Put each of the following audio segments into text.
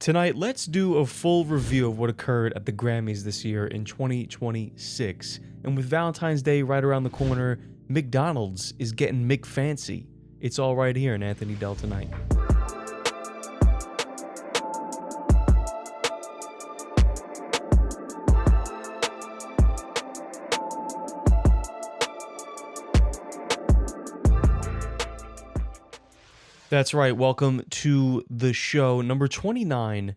Tonight, let's do a full review of what occurred at the Grammys this year in 2026. And with Valentine's Day right around the corner, McDonald's is getting McFancy. It's all right here in Anthony Dell Tonight. That's right. Welcome to the show, number 29.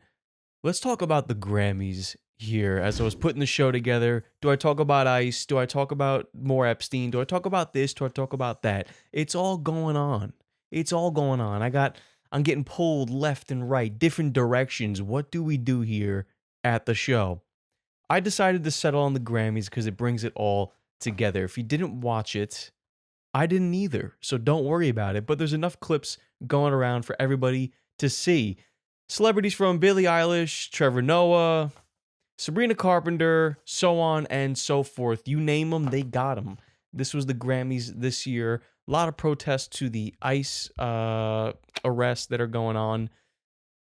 Let's talk about the Grammys here. As I was putting the show together, do I talk about Ice? Do I talk about more Epstein? Do I talk about this? Do I talk about that? It's all going on. It's all going on. I'm getting pulled left and right, different directions. What do we do here at the show? I decided to settle on the Grammys because it brings it all together. If you didn't watch it, I didn't either, so don't worry about it. But there's enough clips going around for everybody to see. Celebrities from Billie Eilish, Trevor Noah, Sabrina Carpenter, so on and so forth. You name them, they got them. This was the Grammys this year. A lot of protests to the ICE arrests that are going on,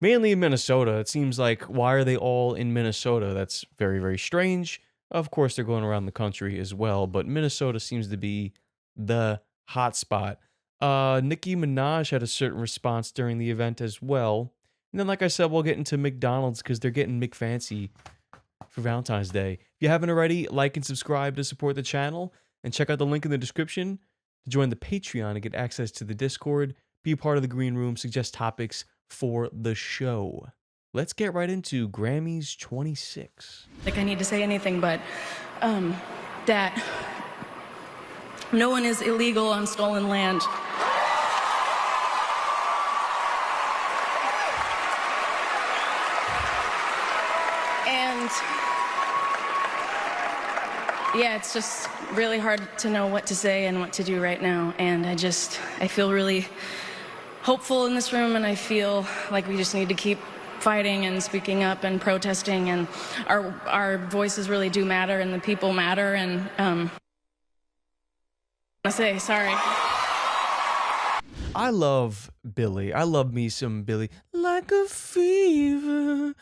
mainly in Minnesota. It seems like, why are they all in Minnesota? That's very, very strange. Of course, they're going around the country as well, but Minnesota seems to be the hot spot. Nicki Minaj had a certain response during the event as well. And then, like I said, we'll get into McDonald's because they're getting McFancy for Valentine's Day. If you haven't already, like and subscribe to support the channel, and check out the link in the description to join the Patreon and get access to the Discord, be a part of the green room, suggest topics for the show. Let's get right into Grammys 26. Like I need to say anything, but that no one is illegal on stolen land. And yeah, it's just really hard to know what to say and what to do right now. And I feel really hopeful in this room, and I feel like we just need to keep fighting and speaking up and protesting, and our voices really do matter, and the people matter. And I say sorry. I love Billie. I love me some Billie. Like a fever.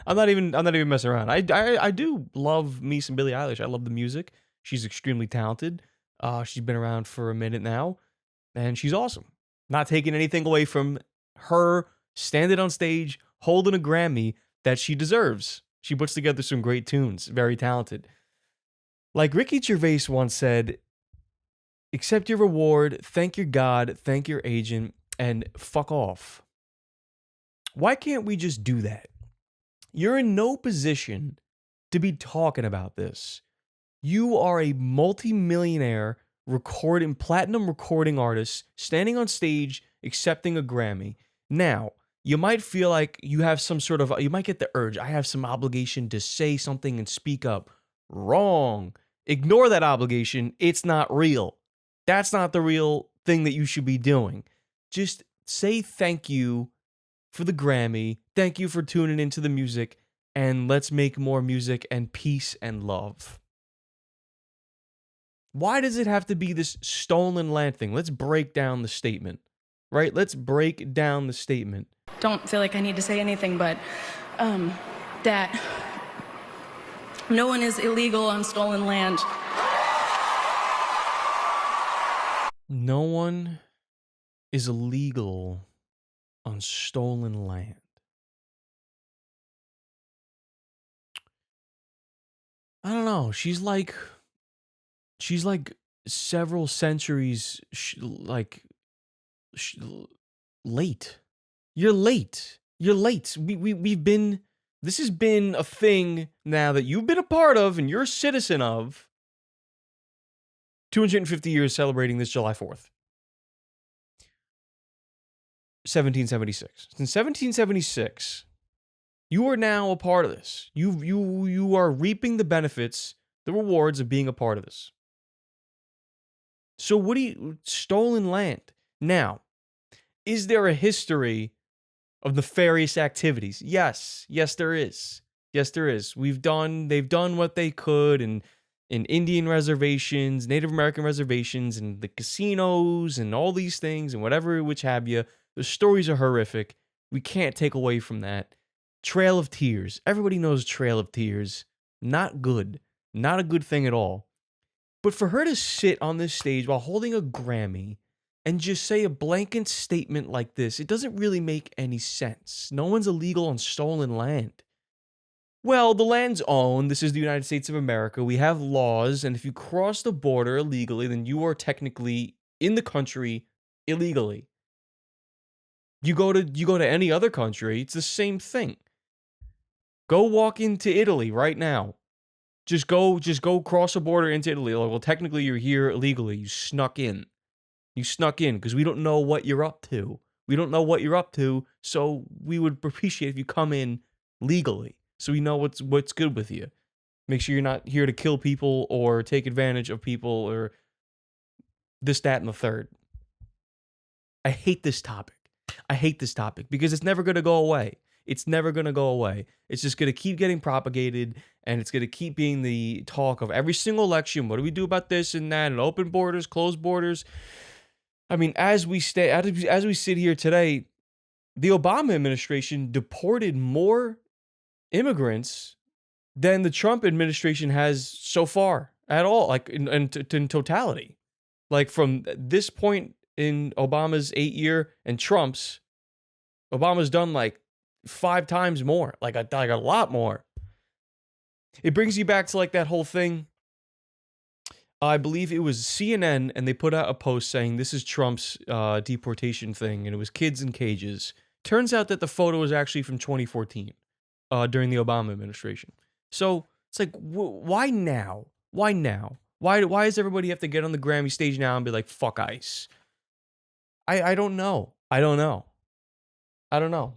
I'm not even messing around. I do love me some Billie Eilish. I love the music. She's extremely talented. She's been around for a minute now, and she's awesome. Not taking anything away from her standing on stage, holding a Grammy that she deserves. She puts together some great tunes. Very talented. Like Ricky Gervais once said, accept your reward, thank your God, thank your agent, and fuck off. Why can't we just do that? You're in no position to be talking about this. You are a multi-millionaire platinum recording artist standing on stage accepting a Grammy. Now, you might feel like you have you might get the urge, I have some obligation to say something and speak up. Wrong. Ignore that obligation. It's not real. That's not the real thing that you should be doing. Just say thank you for the Grammy. Thank you for tuning into the music, and let's make more music and peace and love. Why does it have to be this stolen land thing? Let's break down the statement, right? Let's break down the statement. Don't feel like I need to say anything, but that no one is illegal on stolen land. No one is illegal on stolen land. I don't know. She's like several centuries late. You're late. You're late. This has been a thing now that you've been a part of and you're a citizen of. 250 years celebrating this July 4th. 1776. Since 1776, you are now a part of this. You are reaping the benefits, the rewards of being a part of this. So stolen land. Now, is there a history of nefarious activities? Yes, there is. They've done what they could, and in Indian reservations, Native American reservations, and the casinos and all these things and whatever which have you. The stories are horrific. We can't take away from that. Trail of Tears. Everybody knows Trail of Tears. Not good. Not a good thing at all. But for her to sit on this stage while holding a Grammy and just say a blanket statement like this, it doesn't really make any sense. No one's illegal on stolen land. Well, the land's owned. This is the United States of America. We have laws, and if you cross the border illegally, then you are technically in the country illegally. You go to any other country, it's the same thing. Go walk into Italy right now. Just go cross a border into Italy. Well, technically you're here illegally. You snuck in. Because we don't know what you're up to. We don't know what you're up to, so we would appreciate if you come in legally, so we know what's good with you. Make sure you're not here to kill people or take advantage of people or this, that, and the third. I hate this topic. Because it's never going to go away. It's never going to go away. It's just going to keep getting propagated, and it's going to keep being the talk of every single election. What do we do about this and that, and open borders, closed borders? I mean, as we sit here today, the Obama administration deported more immigrants than the Trump administration has so far at all, like in totality. Like from this point in Obama's 8-year and Trump's, Obama's done like 5 times more, like a lot more. It brings you back to like that whole thing. I believe it was CNN, and they put out a post saying this is Trump's deportation thing, and it was kids in cages. Turns out that the photo was actually from 2014, during the Obama administration. So it's like, why now? Why now? Why does everybody have to get on the Grammy stage now and be like, fuck ICE? I don't know. I don't know.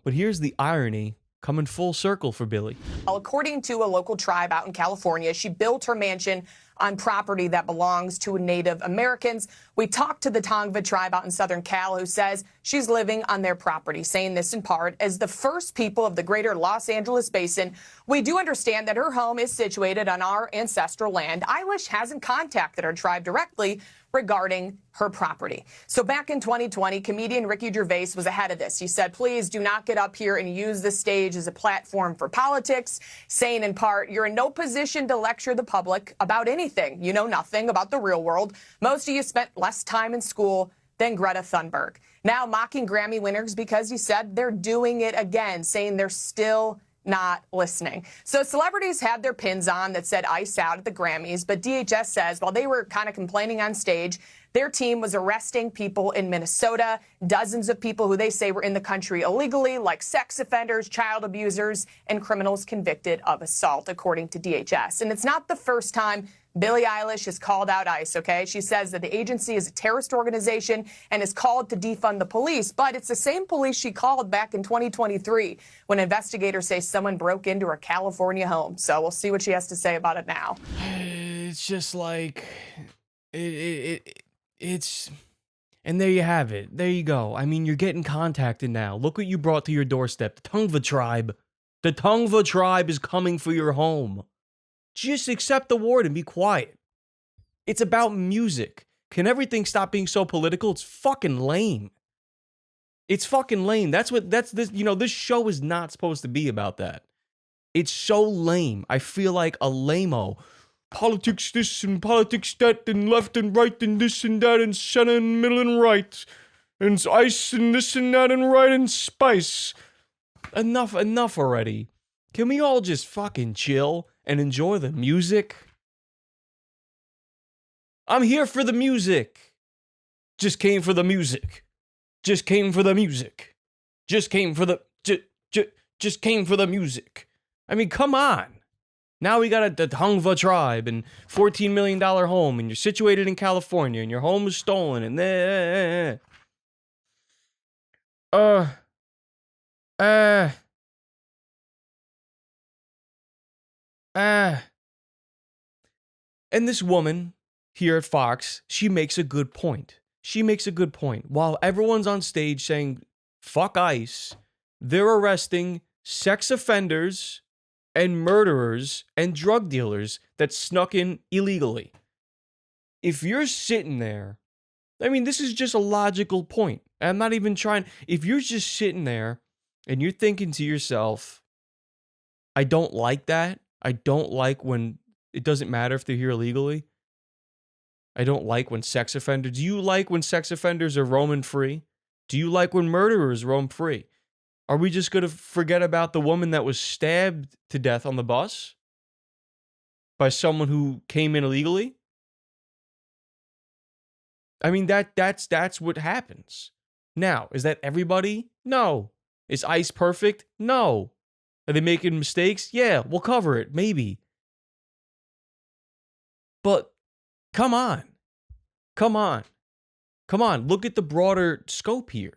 But here's the irony coming full circle for Billie. According to a local tribe out in California, she built her mansion on property that belongs to Native Americans. We talked to the Tongva tribe out in Southern Cal, who says she's living on their property, saying this in part, as the first people of the greater Los Angeles basin, we do understand that her home is situated on our ancestral land. Eilish hasn't contacted her tribe directly regarding her property. So back in 2020, comedian Ricky Gervais was ahead of this. He said, please do not get up here and use the stage as a platform for politics, saying in part, you're in no position to lecture the public about anything. You know nothing about the real world. Most of you spent less time in school than Greta Thunberg. Now mocking Grammy winners because he said they're doing it again, saying they're still not listening. So celebrities had their pins on that said ICE out at the Grammys, but DHS says while they were kind of complaining on stage, their team was arresting people in Minnesota, dozens of people who they say were in the country illegally, like sex offenders, child abusers, and criminals convicted of assault, according to DHS. And it's not the first time Billie Eilish has called out ICE, okay? She says that the agency is a terrorist organization and is called to defund the police, but it's the same police she called back in 2023 when investigators say someone broke into her California home. So we'll see what she has to say about it now. It's just like, it's, and there you have it. There you go. I mean, you're getting contacted now. Look what you brought to your doorstep. The Tongva tribe. The Tongva tribe is coming for your home. Just accept the award and be quiet. It's about music. Can everything stop being so political? It's fucking lame. It's fucking lame. That's this, this show is not supposed to be about that. It's so lame. I feel like a lame-o. Politics this and politics that and left and right and this and that and center and middle and right. And ice and this and that and right and spice. Enough already. Can we all just fucking chill and enjoy the music? I'm here for the music. Just came for the music. Just came for the music. Just came for the just came for the music. I mean, come on. Now we got the Tongva tribe and $14 million home, and you're situated in California, and your home was stolen, and and this woman here at Fox, she makes a good point. While everyone's on stage saying, fuck ICE, they're arresting sex offenders and murderers and drug dealers that snuck in illegally. If you're sitting there, I mean, this is just a logical point. I'm not even trying. If you're just sitting there and you're thinking to yourself, I don't like that. I don't like when it doesn't matter if they're here illegally. I don't like when sex offenders. Do you like when sex offenders are roaming free? Do you like when murderers roam free? Are we just going to forget about the woman that was stabbed to death on the bus by someone who came in illegally? I mean, that's what happens. Now, is that everybody? No. Is ICE perfect? No. Are they making mistakes? Yeah, we'll cover it, maybe. But come on. Come on. Come on. Look at the broader scope here.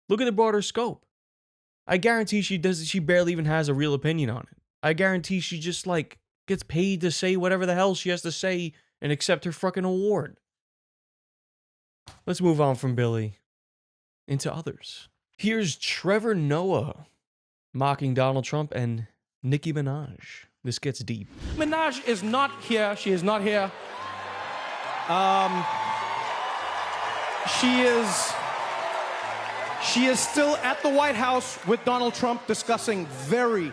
Look at the broader scope. I guarantee she barely even has a real opinion on it. I guarantee she just like gets paid to say whatever the hell she has to say and accept her fucking award. Let's move on from Billy into others. Here's Trevor Noah mocking Donald Trump and Nicki Minaj. This gets deep. Minaj is not here. She is not here. She is still at the White House with Donald Trump discussing very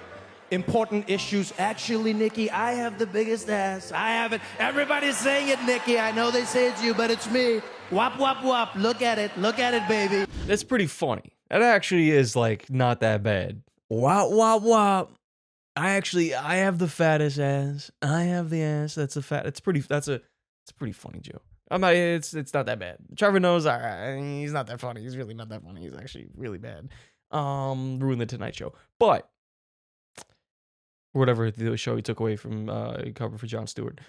important issues. Actually, Nikki, I have the biggest ass. I have it. Everybody's saying it, Nikki. I know they say it's you, but it's me. Wop, wop, wop. Look at it. Look at it, baby. That's pretty funny. That actually is like not that bad. Wop, wop, wop. I have the fattest ass. I have the ass. That's a pretty funny joke. It's not that bad. Trevor Noah's all right. He's not that funny. He's really not that funny. He's actually really bad. Ruined the Tonight Show. But whatever the show he took away from cover for Jon Stewart.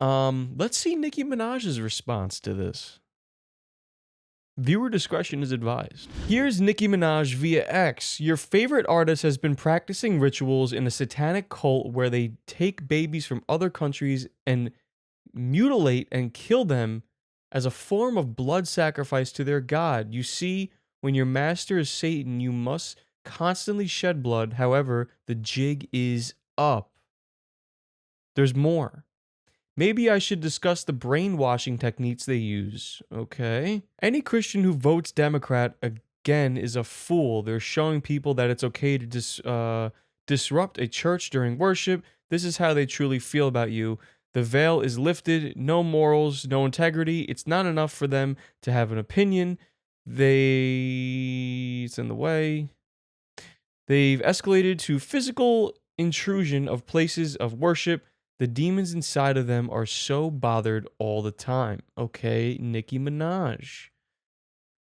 Let's see Nicki Minaj's response to this. Viewer discretion is advised. Here's Nicki Minaj via X. Your favorite artist has been practicing rituals in a satanic cult where they take babies from other countries and mutilate and kill them as a form of blood sacrifice to their god. You see, when your master is Satan, you must constantly shed blood. However, the jig is up. There's more. Maybe I should discuss the brainwashing techniques they use. Okay. Any Christian who votes Democrat again is a fool. They're showing people that it's okay to disrupt a church during worship. This is how they truly feel about you. The veil is lifted, no morals, no integrity. It's not enough for them to have an opinion. It's in the way. They've escalated to physical intrusion of places of worship. The demons inside of them are so bothered all the time. Okay, Nicki Minaj.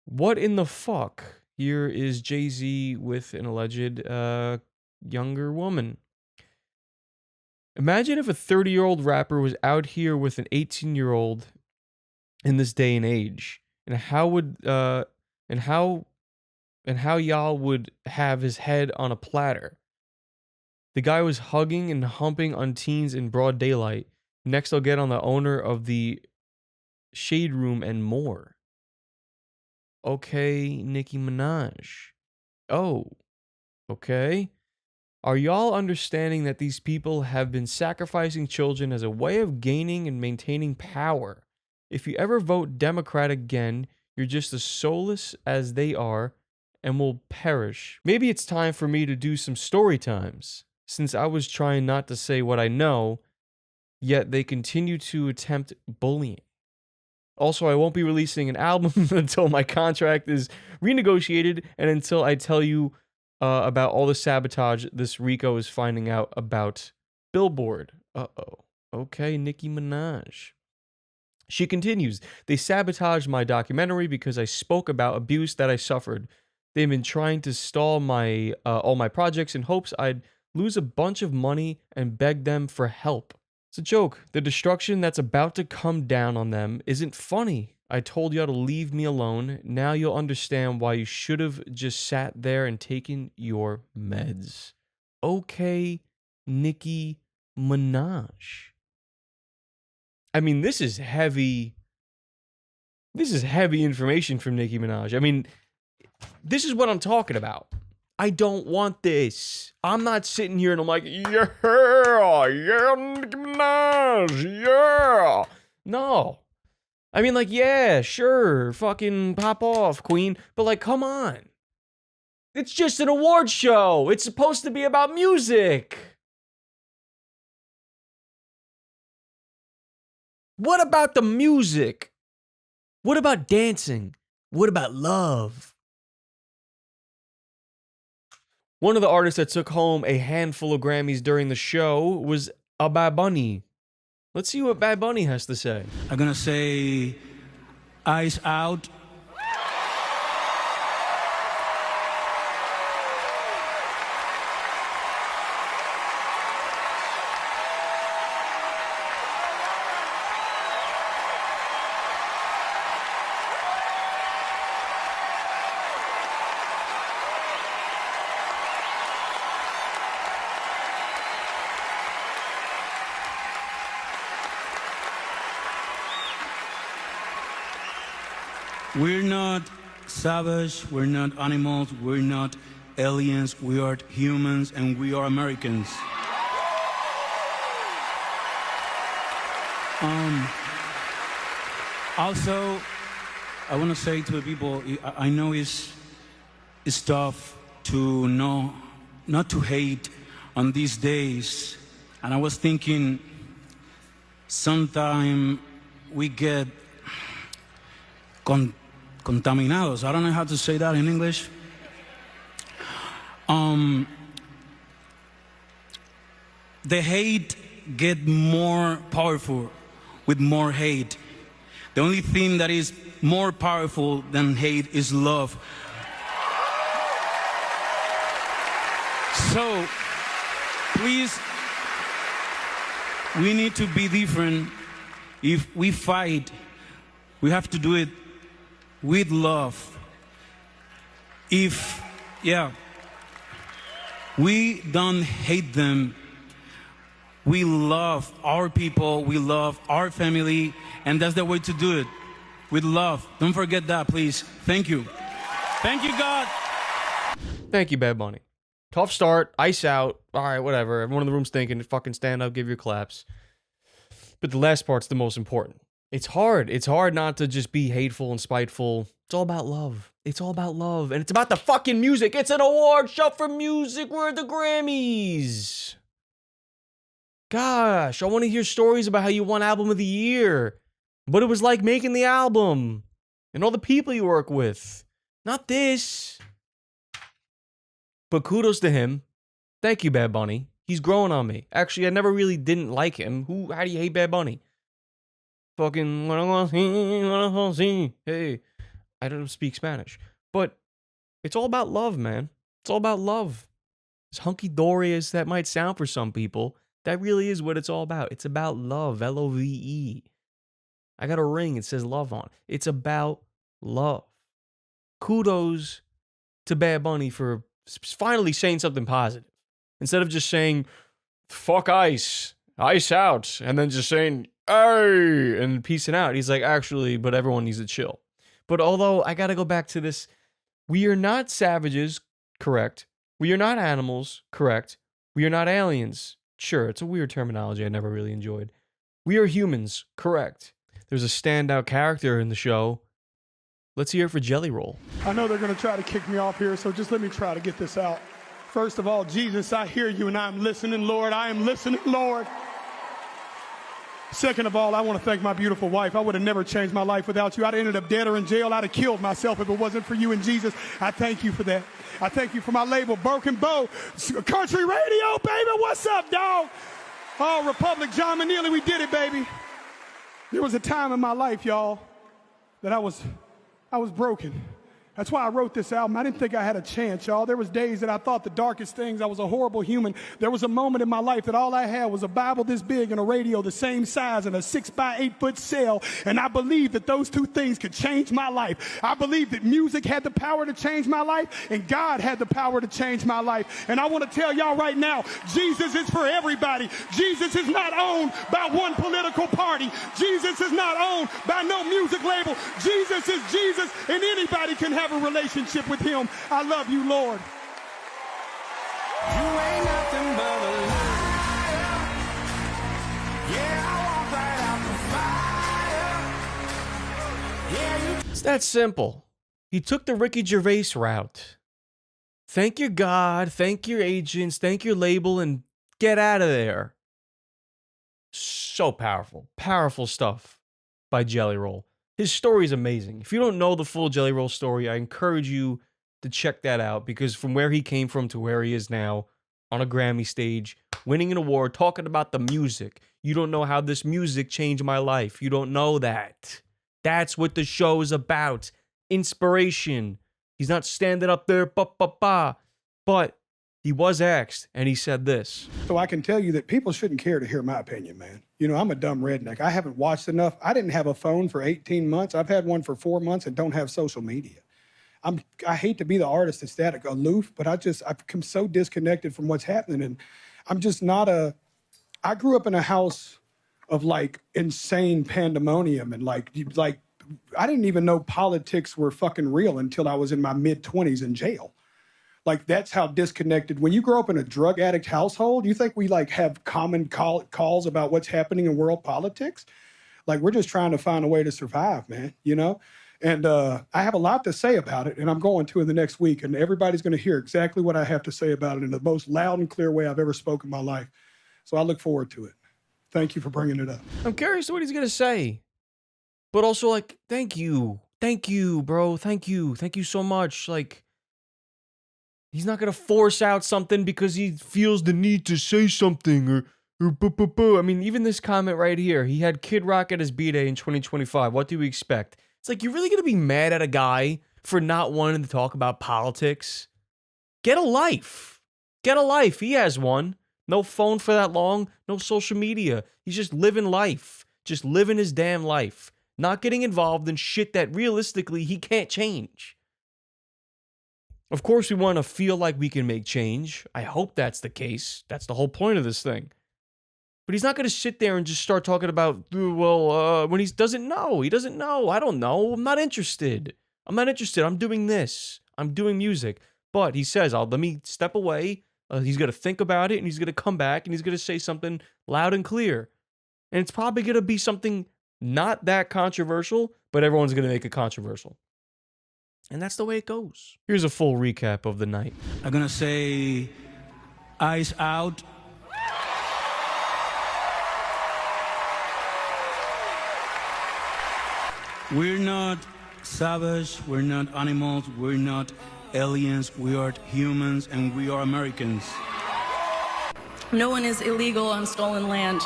What in the fuck? Here is Jay-Z with an alleged younger woman. Imagine if a 30-year-old rapper was out here with an 18-year-old in this day and age, and how y'all would have his head on a platter. The guy was hugging and humping on teens in broad daylight. Next, I'll get on the owner of the shade room and more. Okay, Nicki Minaj. Oh, okay. Are y'all understanding that these people have been sacrificing children as a way of gaining and maintaining power? If you ever vote Democrat again, you're just as soulless as they are and will perish. Maybe it's time for me to do some story times, since I was trying not to say what I know, yet they continue to attempt bullying. Also, I won't be releasing an album until my contract is renegotiated and until I tell you about all the sabotage this Rico is finding out about Billboard. Uh-oh. Okay, Nicki Minaj. She continues, they sabotaged my documentary because I spoke about abuse that I suffered. They've been trying to stall my all my projects in hopes I'd lose a bunch of money and beg them for help. It's a joke. The destruction that's about to come down on them isn't funny. I told y'all to leave me alone. Now you'll understand why you should have just sat there and taken your meds. Okay, Nicki Minaj. I mean, this is heavy. This is heavy information from Nicki Minaj. I mean, this is what I'm talking about. I don't want this. I'm not sitting here and I'm like, yeah, Nicki Minaj, yeah. No. I mean, like, yeah, sure, fucking pop off, queen. But, like, come on. It's just an award show. It's supposed to be about music. What about the music? What about dancing? What about love? One of the artists that took home a handful of Grammys during the show was Bad Bunny. Let's see what Bad Bunny has to say. I'm gonna say, eyes out. We're not savage, we're not animals, we're not aliens, we are humans and we are Americans. Also, I want to say to the people, I know it's tough to know, not to hate on these days. And I was thinking, sometime we get contaminados. I don't know how to say that in English. The hate get more powerful with more hate. The only thing that is more powerful than hate is love. So, please, we need to be different. If we fight, we have to do it with love. If, we don't hate them, we love our people, we love our family, and that's the way to do it, with love. Don't forget that, please. Thank you. Thank you, God. Thank you, Bad Bunny. Tough start, ice out, all right, whatever. Everyone in the room's thinking, fucking stand up, give your claps. But the last part's the most important. It's hard. It's hard not to just be hateful and spiteful. It's all about love. It's all about love. And it's about the fucking music. It's an award show for music. We're at the Grammys. Gosh, I want to hear stories about how you won Album of the Year. What it was like making the album. And all the people you work with. Not this. But kudos to him. Thank you, Bad Bunny. He's growing on me. Actually, I never really didn't like him. How do you hate Bad Bunny? Fucking, hey, I don't speak Spanish. But it's all about love, man. It's all about love. As hunky-dory as that might sound for some people, that really is what it's all about. It's about love, L-O-V-E. I got a ring, it says love on. It's about love. Kudos to Bad Bunny for finally saying something positive. Instead of just saying, fuck ice, ice out, and then just saying, hey, and peacing out. He's like, actually, but everyone needs to chill. But although I got to go back to this, we are not savages, correct. We are not animals, correct. We are not aliens. Sure, it's a weird terminology I never really enjoyed. We are humans, correct. There's a standout character in the show. Let's hear it for Jelly Roll. I know they're going to try to kick me off here, so just let me try to get this out. First of all, Jesus, I hear you and I'm listening, Lord. I am listening, Lord. Second of all, I want to thank my beautiful wife. I would have never changed my life without you. I'd have ended up dead or in jail. I'd have killed myself if it wasn't for you and Jesus. I thank you for that. I thank you for my label, Broken Bow, Country Radio, baby. What's up, dog? Oh, Republic, John Manili, we did it, baby. There was a time in my life, y'all, that I was broken. That's why I wrote this album. I didn't think I had a chance, y'all. There was days that I thought the darkest things. I was a horrible human. There was a moment in my life that all I had was a Bible this big and a radio the same size and a 6x8 foot cell. And I believed that those two things could change my life. I believed that music had the power to change my life and God had the power to change my life. And I want to tell y'all right now, Jesus is for everybody. Jesus is not owned by one political party. Jesus is not owned by no music label. Jesus is Jesus, and anybody can have a relationship with him. I love you, Lord. It's that simple. He took the Ricky Gervais route. Thank your God, thank your agents, thank your label, and get out of there. So powerful. Powerful stuff by Jelly Roll. His story is amazing. If you don't know the full Jelly Roll story, I encourage you to check that out, because from where he came from to where he is now, on a Grammy stage, winning an award, talking about the music. You don't know how this music changed my life. You don't know that. That's what the show is about. Inspiration. He's not standing up there, but he was asked, and he said this. So I can tell you that people shouldn't care to hear my opinion, man. You know, I'm a dumb redneck. I haven't watched enough. I didn't have a phone for 18 months. I've had one for 4 months and don't have social media. I hate to be the artist that's that aloof, but I've become so disconnected from what's happening. And I'm just not I grew up in a house of like insane pandemonium and like I didn't even know politics were fucking real until I was in my mid-20s in jail. Like, that's how disconnected. When you grow up in a drug addict household, you think we like have common calls about what's happening in world politics? Like, we're just trying to find a way to survive, man, you know? And I have a lot to say about it, and I'm going to in the next week, and everybody's going to hear exactly what I have to say about it in the most loud and clear way I've ever spoken in my life. So I look forward to it. Thank you for bringing it up. I'm curious what he's going to say. But also, like, thank you. Thank you, bro. Thank you. Thank you so much. Like, he's not going to force out something because he feels the need to say something or I mean, even this comment right here, he had Kid Rock at his B-Day in 2025. What do we expect? It's like, you're really going to be mad at a guy for not wanting to talk about politics? Get a life. Get a life. He has one. No phone for that long. No social media. He's just living life. Just living his damn life. Not getting involved in shit that realistically he can't change. Of course, we want to feel like we can make change. I hope that's the case. That's the whole point of this thing. But he's not going to sit there and just start talking about, when he doesn't know. He doesn't know. I don't know. I'm not interested. I'm doing this. I'm doing music. But he says, let me step away. He's going to think about it, and he's going to come back, and he's going to say something loud and clear. And it's probably going to be something not that controversial, but everyone's going to make it controversial. And that's the way it goes. Here's a full recap of the night. I'm gonna say, eyes out. We're not savage, we're not animals, we're not aliens, we are humans, and we are Americans. No one is illegal on stolen land.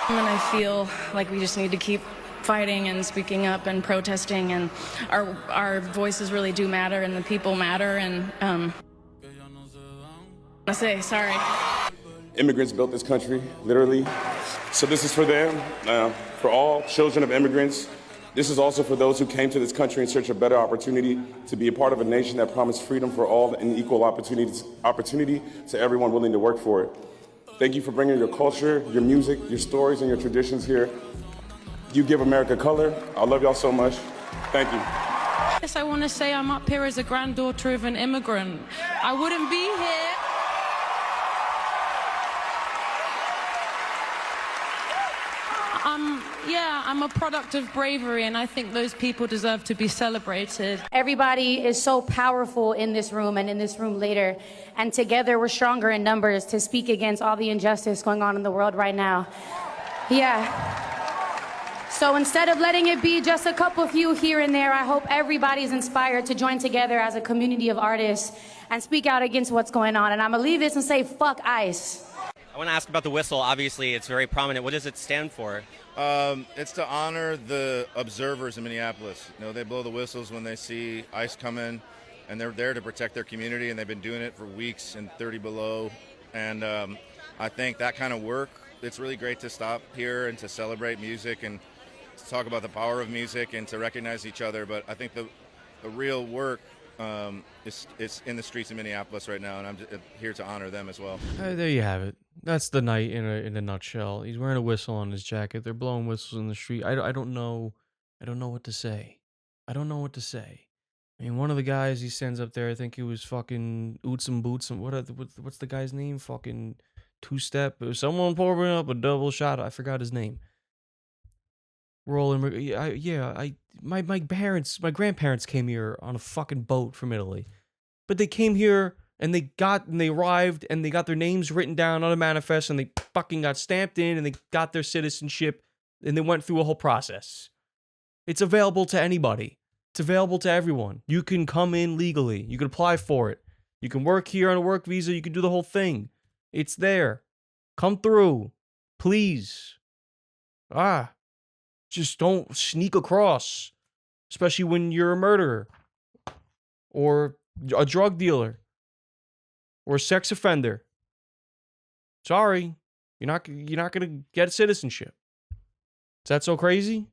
And I feel like we just need to keep fighting and speaking up and protesting, and our voices really do matter, and the people matter, and I say sorry. Immigrants built this country, literally. So this is for them, for all children of immigrants. This is also for those who came to this country in search of better opportunity to be a part of a nation that promised freedom for all and equal opportunity to everyone willing to work for it. Thank you for bringing your culture, your music, your stories, and your traditions here. You give America color. I love y'all so much. Thank you. Yes, I want to say I'm up here as a granddaughter of an immigrant. I wouldn't be here. I'm a product of bravery, and I think those people deserve to be celebrated. Everybody is so powerful in this room and in this room later, and together we're stronger in numbers to speak against all the injustice going on in the world right now. Yeah. So instead of letting it be just a couple few here and there, I hope everybody's inspired to join together as a community of artists and speak out against what's going on. And I'm gonna leave this and say, fuck ICE. I want to ask about the whistle. Obviously, it's very prominent. What does it stand for? It's to honor the observers in Minneapolis. You know, they blow the whistles when they see ICE come in, and they're there to protect their community, and they've been doing it for weeks in 30 below. And I think that kind of work, it's really great to stop here and to celebrate music and to talk about the power of music and to recognize each other. But I think the real work is in the streets of Minneapolis right now, and I'm here to honor them as well. There you have it. That's the night in a nutshell. He's wearing a whistle on his jacket. They're blowing whistles in the street. I don't know. I don't know what to say. I don't know what to say. I mean, one of the guys he sends up there, I think he was fucking Oots and Boots. And what's the guy's name? Fucking Two Step. Someone poured me up a double shot. I forgot his name. We're all my grandparents came here on a fucking boat from Italy. But they came here and they arrived and they got their names written down on a manifest and they fucking got stamped in and they got their citizenship and they went through a whole process. It's available to anybody. It's available to everyone. You can come in legally. You can apply for it. You can work here on a work visa. You can do the whole thing. It's there. Come through. Please. Just don't sneak across. Especially when you're a murderer. Or a drug dealer. Or a sex offender. Sorry. You're not going to get citizenship. Is that so crazy?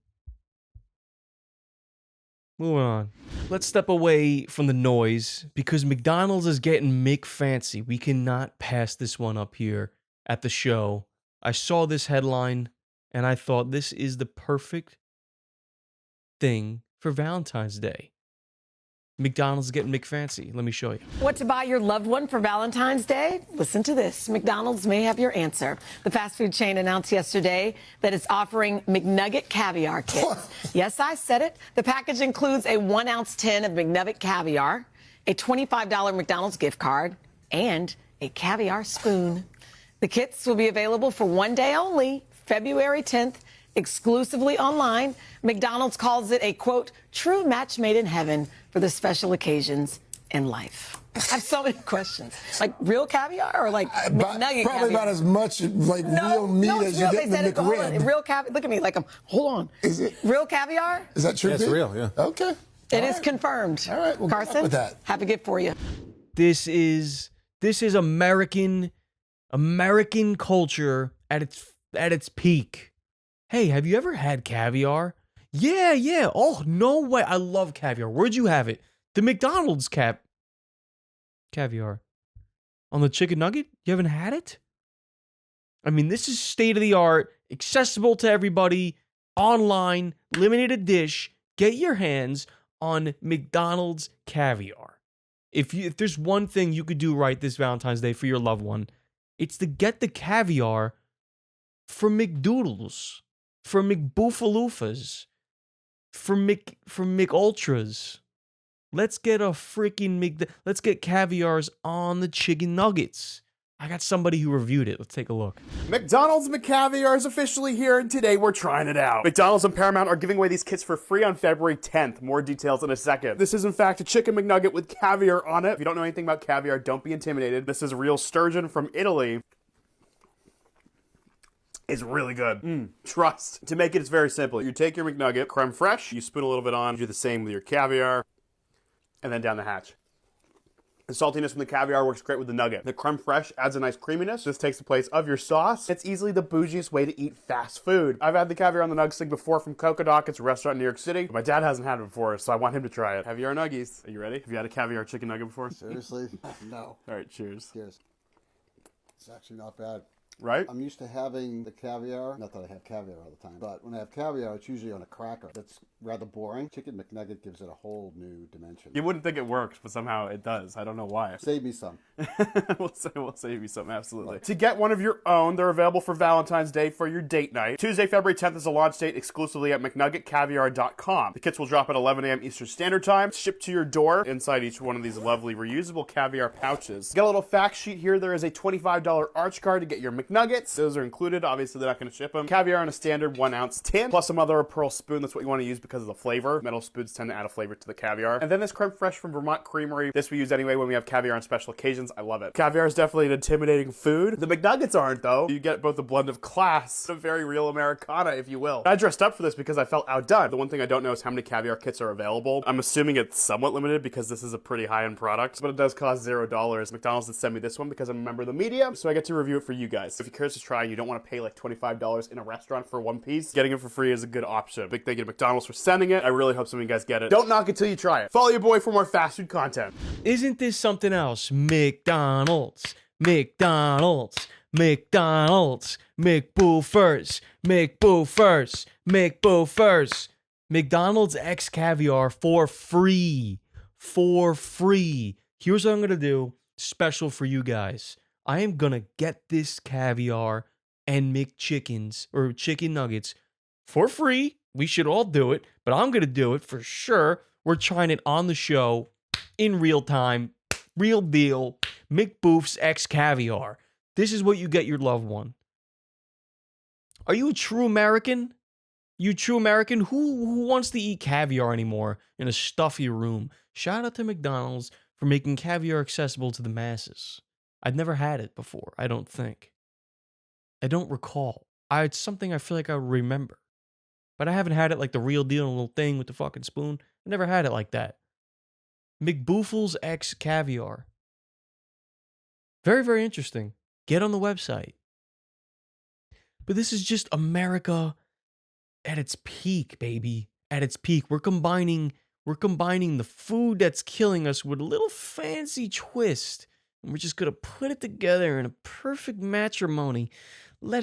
Moving on. Let's step away from the noise because McDonald's is getting McFancy. We cannot pass this one up here at the show. I saw this headline and I thought this is the perfect thing for Valentine's Day. McDonald's is getting McFancy. Let me show you. What to buy your loved one for Valentine's Day? Listen to this. McDonald's may have your answer. The fast food chain announced yesterday that it's offering McNugget caviar kits. Yes, I said it. The package includes a 1-ounce tin of McNugget caviar, a $25 McDonald's gift card, and a caviar spoon. The kits will be available for one day only, February 10th, exclusively online. McDonald's calls it a, quote, true match made in heaven for the special occasions in life. I have so many questions. Like real caviar or like McNugget Probably caviar? about as much like real meat as you get in the McRib. Real caviar. Look at me like I'm, hold on. Is it? Real caviar? Is that true? It's real, yeah. Okay. It is confirmed. All right, we'll Carson, with that. have a gift for you. This is American culture at its peak. Hey, have you ever had caviar? Yeah. Oh, no way. I love caviar. Where'd you have it? The McDonald's caviar. On the chicken nugget? You haven't had it? I mean, this is state of the art, accessible to everybody, online, limited dish. Get your hands on McDonald's caviar. If there's one thing you could do right this Valentine's Day for your loved one, it's to get the caviar for McDoodles, for McBoofaloofas, for McUltras. Let's get let's get caviars on the chicken nuggets. I got somebody who reviewed it. Let's take a look. McDonald's McCaviar is officially here, and today we're trying it out. McDonald's and Paramount are giving away these kits for free on February 10th. More details in a second. This is, in fact, a chicken McNugget with caviar on it. If you don't know anything about caviar, don't be intimidated. This is real sturgeon from Italy. It's really good. Trust. To make it, it's very simple. You take your McNugget, creme fraiche, you spoon a little bit on, do the same with your caviar, and then down the hatch. The saltiness from the caviar works great with the nugget. The creme fraiche adds a nice creaminess. This takes the place of your sauce. It's easily the bougiest way to eat fast food. I've had the caviar on the nug stick before from Cocodoc. It's a restaurant in New York City. My dad hasn't had it before, so I want him to try it. Caviar nuggies. Are you ready? Have you had a caviar chicken nugget before? Seriously? No. All right, cheers. Cheers. It's actually not bad. Right? I'm used to having the caviar. Not that I have caviar all the time, but when I have caviar, it's usually on a cracker. That's rather boring. Chicken McNugget gives it a whole new dimension. You wouldn't think it works, but somehow it does. I don't know why. Save me some. We'll save you some, absolutely. Right. To get one of your own, they're available for Valentine's Day for your date night. Tuesday, February 10th is the launch date exclusively at McNuggetCaviar.com. The kits will drop at 11 a.m. Eastern Standard Time, shipped to your door inside each one of these lovely reusable caviar pouches. Get a little fact sheet here. There is a $25 arch card to get your McNuggets. Those are included. Obviously, they're not going to ship them. Caviar in a standard 1-ounce tin, plus a mother of pearl spoon. That's what you want to use because of the flavor. Metal spoons tend to add a flavor to the caviar. And then this creme fraiche from Vermont Creamery. This we use anyway when we have caviar on special occasions. I love it. Caviar is definitely an intimidating food. The McNuggets aren't, though. You get both a blend of class, a very real Americana, if you will. I dressed up for this because I felt outdone. The one thing I don't know is how many caviar kits are available. I'm assuming it's somewhat limited because this is a pretty high-end product, but it does cost $0. McDonald's did send me this one because I'm a member of the media, so I get to review it for you guys. If you're curious to try, you don't want to pay like $25 in a restaurant for one piece, getting it for free is a good option. Big thank you to McDonald's for sending it. I really hope some of you guys get it. Don't knock it till you try it. Follow your boy for more fast food content. Isn't this something else? McDonald's, McDonald's, McDonald's, McBoofers, McBoofers, McBoofers. McDonald's X Caviar for free. For free. Here's what I'm going to do, special for you guys. I am going to get this caviar and McChickens or chicken nuggets for free We should all do it, but I'm going to do it for sure. We're trying it on the show in real time. Real deal. McBoof's X Caviar. This is what you get your loved one. Are you a true American? You true American? Who wants to eat caviar anymore in a stuffy room? Shout out to McDonald's for making caviar accessible to the masses. I'd never had it before, I don't think. I don't recall. It's something I feel like I remember. But I haven't had it like the real deal in a little thing with the fucking spoon. I never had it like that. McBoofles X Caviar. Very, very interesting. Get on the website. But this is just America at its peak, baby. At its peak. We're combining the food that's killing us with a little fancy twist. And we're just gonna put it together in a perfect matrimony. Let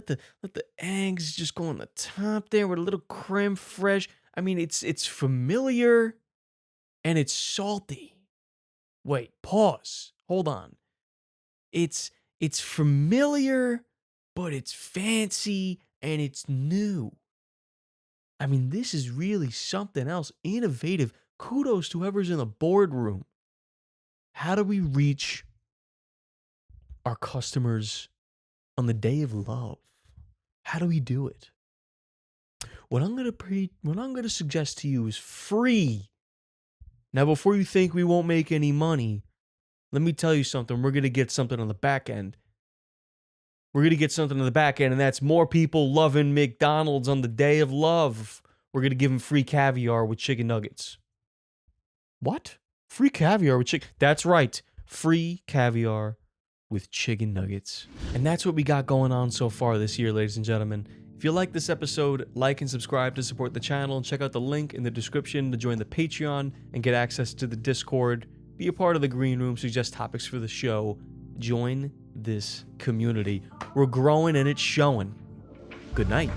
the eggs just go on the top there with a little creme fraiche. I mean, it's familiar and it's salty. Wait, pause. Hold on. It's familiar, but it's fancy and it's new. I mean, this is really something else. Innovative. Kudos to whoever's in the boardroom. How do we reach our customers on the day of love? How do we do it? What I'm gonna suggest to you is free. Now, before you think we won't make any money, let me tell you something. We're gonna get something on the back end. We're gonna get something on the back end, and that's more people loving McDonald's on the day of love. We're gonna give them free caviar with chicken nuggets. What? Free caviar with chicken? That's right. Free caviar with chicken nuggets. And that's what we got going on so far this year, ladies and gentlemen. If you like this episode, like and subscribe to support the channel, and check out the link in the description to join the Patreon and get access to the Discord. Be a part of the green room, suggest topics for the show. Join this community. We're growing and it's showing. Good night.